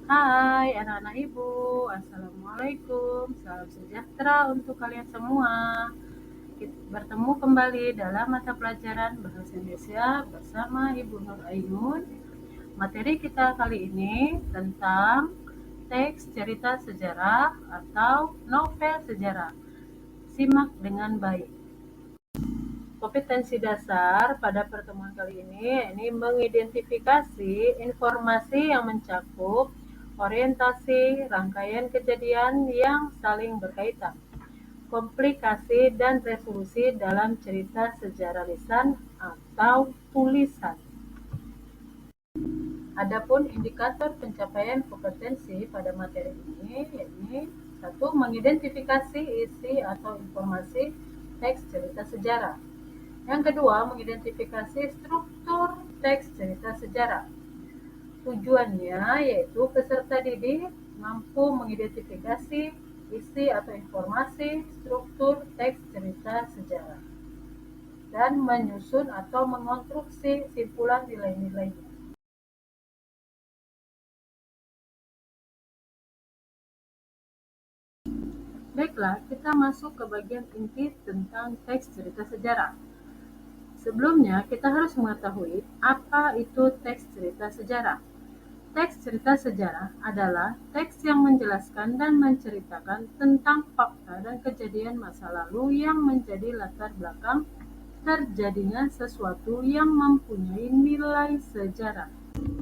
Hai anak-anak ibu, assalamualaikum, salam sejahtera untuk kalian semua. Kita bertemu kembali dalam mata pelajaran Bahasa Indonesia bersama Ibu Nur Ainun. Materi kita kali ini tentang teks cerita sejarah atau novel sejarah. Simak dengan baik. Kompetensi dasar pada pertemuan kali ini mengidentifikasi informasi yang mencakup orientasi rangkaian kejadian yang saling berkaitan, komplikasi dan resolusi dalam cerita sejarah lisan atau tulisan. Adapun indikator pencapaian kompetensi pada materi ini yakni 1. Mengidentifikasi isi atau informasi teks cerita sejarah. Yang kedua, mengidentifikasi struktur teks cerita sejarah. Tujuannya yaitu peserta didik mampu mengidentifikasi isi atau informasi struktur teks cerita sejarah dan menyusun atau mengonstruksi simpulan nilai-nilainya. Baiklah, kita masuk ke bagian inti tentang teks cerita sejarah. Sebelumnya, kita harus mengetahui apa itu teks cerita sejarah. Teks cerita sejarah adalah teks yang menjelaskan dan menceritakan tentang fakta dan kejadian masa lalu yang menjadi latar belakang terjadinya sesuatu yang mempunyai nilai sejarah.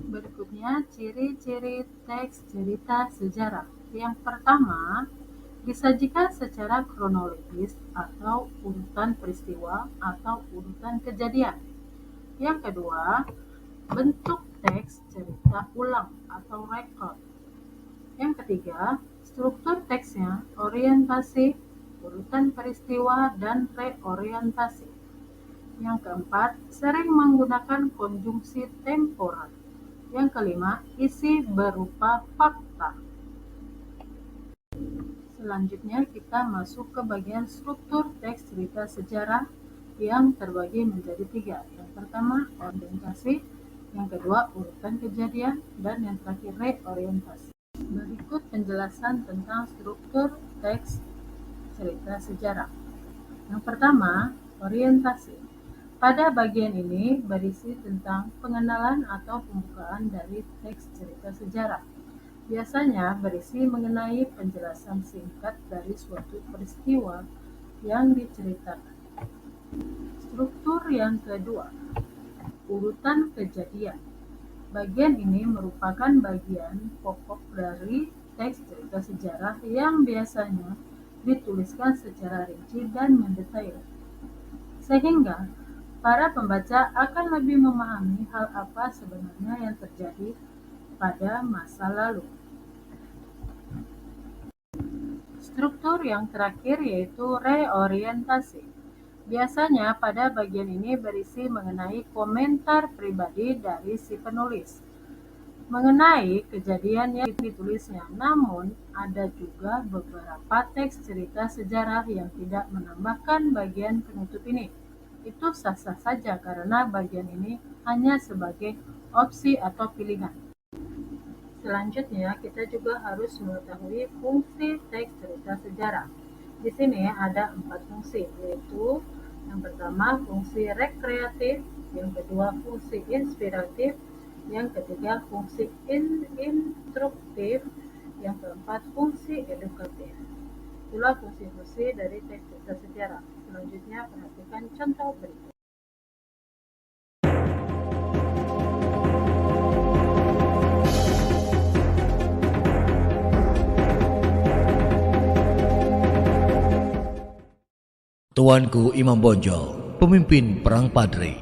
Berikutnya, ciri-ciri teks cerita sejarah. Yang pertama, disajikan secara kronologis atau urutan peristiwa atau urutan kejadian. Yang kedua, bentuk teks cerita ulang atau rekod. Yang ketiga, struktur teksnya orientasi, urutan peristiwa, dan reorientasi. Yang keempat, sering menggunakan konjungsi temporer. Yang kelima, isi berupa fakta. Selanjutnya kita masuk ke bagian struktur teks cerita sejarah yang terbagi menjadi 3. Yang pertama, orientasi, yang kedua, urutan kejadian, dan yang terakhir, reorientasi. Berikut penjelasan tentang struktur teks cerita sejarah. Yang pertama, orientasi. Pada bagian ini berisi tentang pengenalan atau pembukaan dari teks cerita sejarah. Biasanya berisi mengenai penjelasan singkat dari suatu peristiwa yang diceritakan. Struktur yang kedua, urutan kejadian. Bagian ini merupakan bagian pokok dari teks cerita sejarah yang biasanya dituliskan secara rinci dan mendetail, sehingga para pembaca akan lebih memahami hal apa sebenarnya yang terjadi pada masa lalu. Struktur yang terakhir yaitu reorientasi. Biasanya pada bagian ini berisi mengenai komentar pribadi dari si penulis mengenai kejadian yang ditulisnya. Namun, ada juga beberapa teks cerita sejarah yang tidak menambahkan bagian penutup ini. Itu sah-sah saja karena bagian ini hanya sebagai opsi atau pilihan. Selanjutnya, kita juga harus mengetahui fungsi teks cerita sejarah. Di sini ada 4 fungsi, yaitu yang pertama fungsi rekreatif, yang kedua fungsi inspiratif, yang ketiga fungsi instruktif, yang keempat fungsi edukatif. Itulah fungsi-fungsi dari teks cerita sejarah. Selanjutnya, perhatikan contoh berikut. Tuanku Imam Bonjol, pemimpin Perang Padri.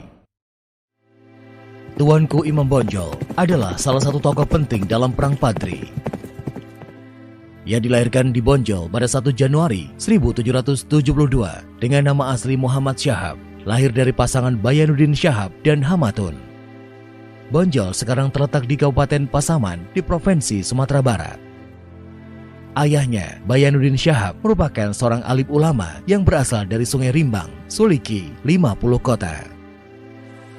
Tuanku Imam Bonjol adalah salah satu tokoh penting dalam Perang Padri. Ia dilahirkan di Bonjol pada 1 Januari 1772 dengan nama asli Muhammad Syahab, lahir dari pasangan Bayanuddin Syahab dan Hamatun. Bonjol sekarang terletak di Kabupaten Pasaman di Provinsi Sumatera Barat. Ayahnya, Bayanuddin Syahab, merupakan seorang alim ulama yang berasal dari Sungai Rimbang, Suliki, 50 Kota.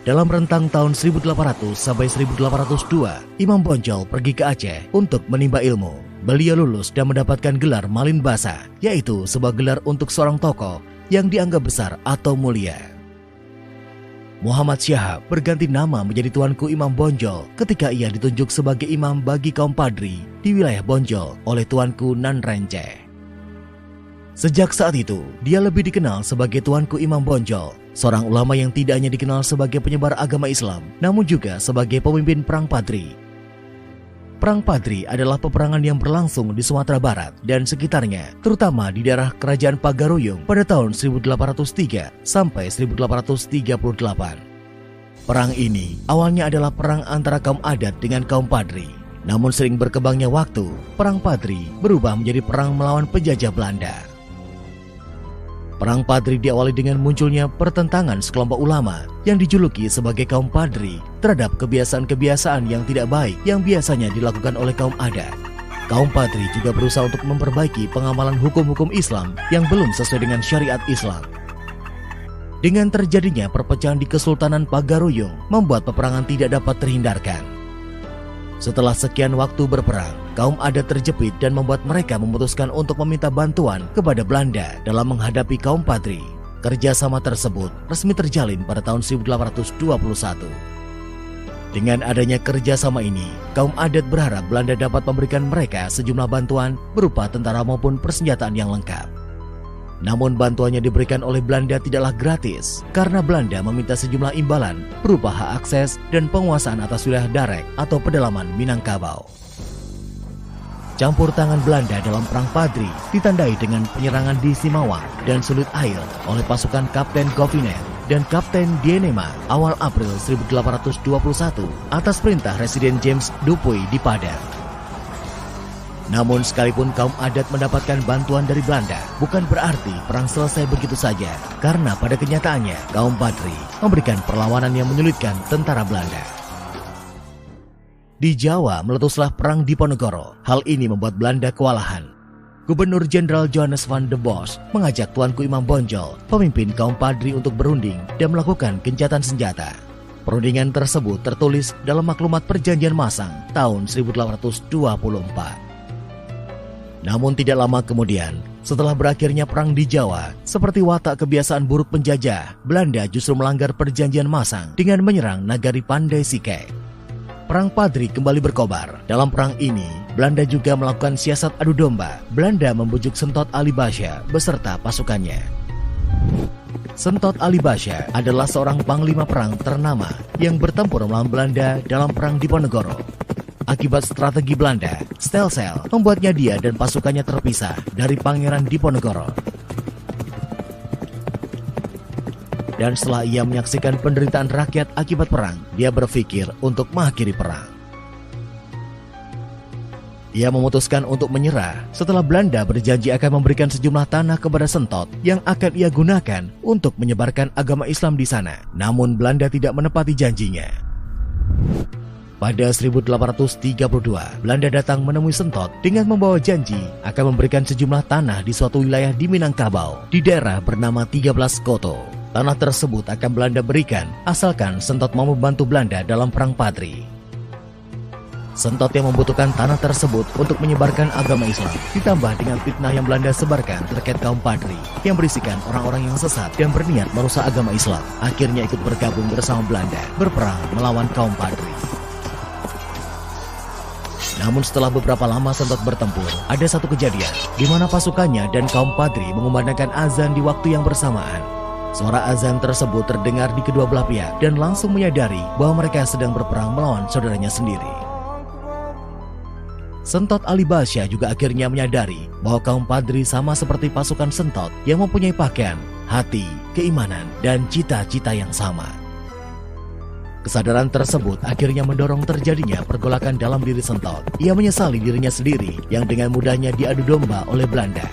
dalam rentang tahun 1800 sampai 1802, Imam Bonjol pergi ke Aceh untuk menimba ilmu. Beliau lulus dan mendapatkan gelar Malin Basa, yaitu sebuah gelar untuk seorang tokoh yang dianggap besar atau mulia. Muhammad Syahab berganti nama menjadi Tuanku Imam Bonjol ketika ia ditunjuk sebagai imam bagi kaum Padri di wilayah Bonjol oleh Tuanku Nan Renceh. Sejak saat itu, dia lebih dikenal sebagai Tuanku Imam Bonjol, seorang ulama yang tidak hanya dikenal sebagai penyebar agama Islam, namun juga sebagai pemimpin Perang Padri. Perang Padri adalah peperangan yang berlangsung di Sumatera Barat dan sekitarnya, terutama di daerah Kerajaan Pagaruyung pada tahun 1803 sampai 1838. Perang ini awalnya adalah perang antara kaum adat dengan kaum Padri. Namun sering berkembangnya waktu, Perang Padri berubah menjadi perang melawan penjajah Belanda. Perang Padri diawali dengan munculnya pertentangan sekelompok ulama yang dijuluki sebagai kaum Padri terhadap kebiasaan-kebiasaan yang tidak baik yang biasanya dilakukan oleh kaum adat. Kaum Padri juga berusaha untuk memperbaiki pengamalan hukum-hukum Islam yang belum sesuai dengan syariat Islam. Dengan terjadinya perpecahan di Kesultanan Pagaruyung membuat peperangan tidak dapat terhindarkan. Setelah sekian waktu berperang, kaum adat terjepit dan membuat mereka memutuskan untuk meminta bantuan kepada Belanda dalam menghadapi kaum Padri. Kerjasama tersebut resmi terjalin pada tahun 1821. Dengan adanya kerjasama ini, kaum adat berharap Belanda dapat memberikan mereka sejumlah bantuan berupa tentara maupun persenjataan yang lengkap. Namun bantuannya diberikan oleh Belanda tidaklah gratis, karena Belanda meminta sejumlah imbalan berupa hak akses dan penguasaan atas wilayah Darek atau pedalaman Minangkabau. Campur tangan Belanda dalam Perang Padri ditandai dengan penyerangan di Simawang dan Sulut Air oleh pasukan Kapten Goviner dan Kapten Dienema awal April 1821 atas perintah Residen James Dupuy di Padang. Namun sekalipun kaum adat mendapatkan bantuan dari Belanda, bukan berarti perang selesai begitu saja, karena pada kenyataannya kaum Padri memberikan perlawanan yang menyulitkan tentara Belanda. Di Jawa meletuslah perang Diponegoro. Hal ini membuat Belanda kewalahan. Gubernur Jenderal Johannes van de Bos mengajak Tuanku Imam Bonjol, pemimpin kaum Padri, untuk berunding dan melakukan gencatan senjata. Perundingan tersebut tertulis dalam maklumat Perjanjian Masang tahun 1824. Namun tidak lama kemudian, setelah berakhirnya perang di Jawa, seperti watak kebiasaan buruk penjajah, Belanda justru melanggar Perjanjian Masang dengan menyerang Nagari Pandai Sike. Perang Padri kembali berkobar. Dalam perang ini, Belanda juga melakukan siasat adu domba. Belanda membujuk Sentot Ali Basya beserta pasukannya. Sentot Ali Basya adalah seorang panglima perang ternama yang bertempur melawan Belanda dalam perang Diponegoro. Akibat strategi Belanda, Stelsel membuatnya dia dan pasukannya terpisah dari Pangeran Diponegoro. Dan setelah ia menyaksikan penderitaan rakyat akibat perang, dia berpikir untuk mengakhiri perang. Ia memutuskan untuk menyerah setelah Belanda berjanji akan memberikan sejumlah tanah kepada Sentot yang akan ia gunakan untuk menyebarkan agama Islam di sana. Namun Belanda tidak menepati janjinya. Pada 1832, Belanda datang menemui Sentot dengan membawa janji akan memberikan sejumlah tanah di suatu wilayah di Minangkabau, di daerah bernama 13 Koto. Tanah tersebut akan Belanda berikan asalkan Sentot mau membantu Belanda dalam Perang Padri. Sentot yang membutuhkan tanah tersebut untuk menyebarkan agama Islam, ditambah dengan fitnah yang Belanda sebarkan terkait kaum Padri yang berisikan orang-orang yang sesat dan berniat merusak agama Islam, akhirnya ikut bergabung bersama Belanda berperang melawan kaum Padri. Namun setelah beberapa lama Sentot bertempur, ada satu kejadian di mana pasukannya dan kaum Padri mengumandangkan azan di waktu yang bersamaan. Suara azan tersebut terdengar di kedua belah pihak dan langsung menyadari bahwa mereka sedang berperang melawan saudaranya sendiri. Sentot Ali Basya juga akhirnya menyadari bahwa kaum Padri sama seperti pasukan Sentot yang mempunyai pakaian, hati, keimanan, dan cita-cita yang sama. Kesadaran tersebut akhirnya mendorong terjadinya pergolakan dalam diri Sentot. Ia menyesali dirinya sendiri yang dengan mudahnya diadu domba oleh Belanda.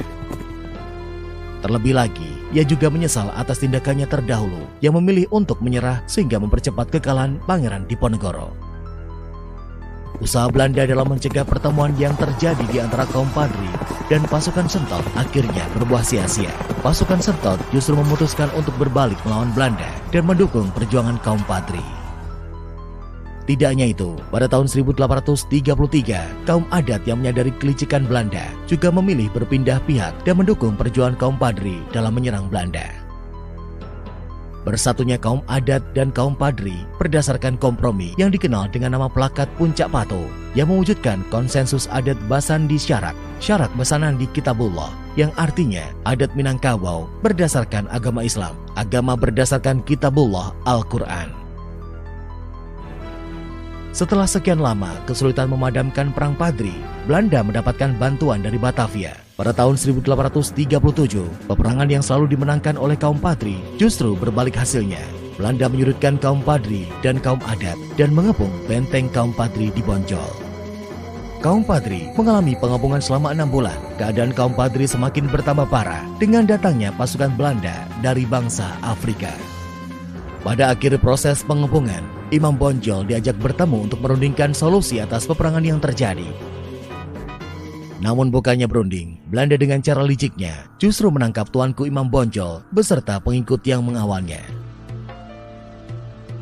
Terlebih lagi, ia juga menyesal atas tindakannya terdahulu yang memilih untuk menyerah sehingga mempercepat kekalahan Pangeran Diponegoro. Usaha Belanda dalam mencegah pertemuan yang terjadi di antara kaum Padri dan pasukan Sentot akhirnya berbuah sia-sia. Pasukan Sentot justru memutuskan untuk berbalik melawan Belanda dan mendukung perjuangan kaum Padri. Tidak hanya itu, pada tahun 1833, kaum adat yang menyadari kelicikan Belanda juga memilih berpindah pihak dan mendukung perjuangan kaum Padri dalam menyerang Belanda. Bersatunya kaum adat dan kaum Padri berdasarkan kompromi yang dikenal dengan nama Plakat Puncak Pato yang mewujudkan konsensus adat Basandi Syarak, Syarak Basanandi Kitabullah, yang artinya adat Minangkabau berdasarkan agama Islam, agama berdasarkan Kitabullah Al-Quran. Setelah sekian lama kesulitan memadamkan perang Padri, Belanda mendapatkan bantuan dari Batavia. Pada tahun 1837, peperangan yang selalu dimenangkan oleh kaum Padri justru berbalik hasilnya. Belanda menyurutkan kaum Padri dan kaum adat dan mengepung benteng kaum Padri di Bonjol. Kaum Padri mengalami pengepungan selama 6 bulan. Keadaan kaum Padri semakin bertambah parah dengan datangnya pasukan Belanda dari bangsa Afrika. Pada akhir proses pengepungan, Imam Bonjol diajak bertemu untuk merundingkan solusi atas peperangan yang terjadi. Namun bukannya berunding, Belanda dengan cara liciknya justru menangkap Tuanku Imam Bonjol beserta pengikut yang mengawalnya.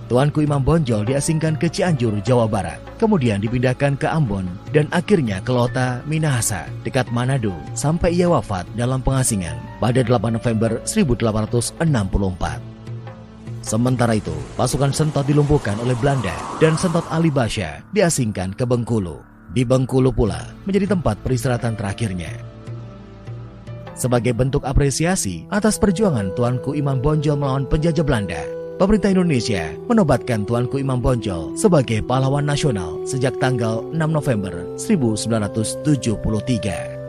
Tuanku Imam Bonjol diasingkan ke Cianjur, Jawa Barat, kemudian dipindahkan ke Ambon dan akhirnya ke Lota, Minahasa, dekat Manado, sampai ia wafat dalam pengasingan pada 8 November 1864. Sementara itu, pasukan Sentot dilumpuhkan oleh Belanda dan Sentot Ali Basya diasingkan ke Bengkulu. Di Bengkulu pula menjadi tempat peristirahatan terakhirnya. Sebagai bentuk apresiasi atas perjuangan Tuanku Imam Bonjol melawan penjajah Belanda, pemerintah Indonesia menobatkan Tuanku Imam Bonjol sebagai pahlawan nasional sejak tanggal 6 November 1973.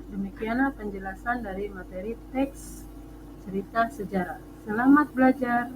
Demikianlah penjelasan dari materi teks cerita sejarah. Selamat belajar.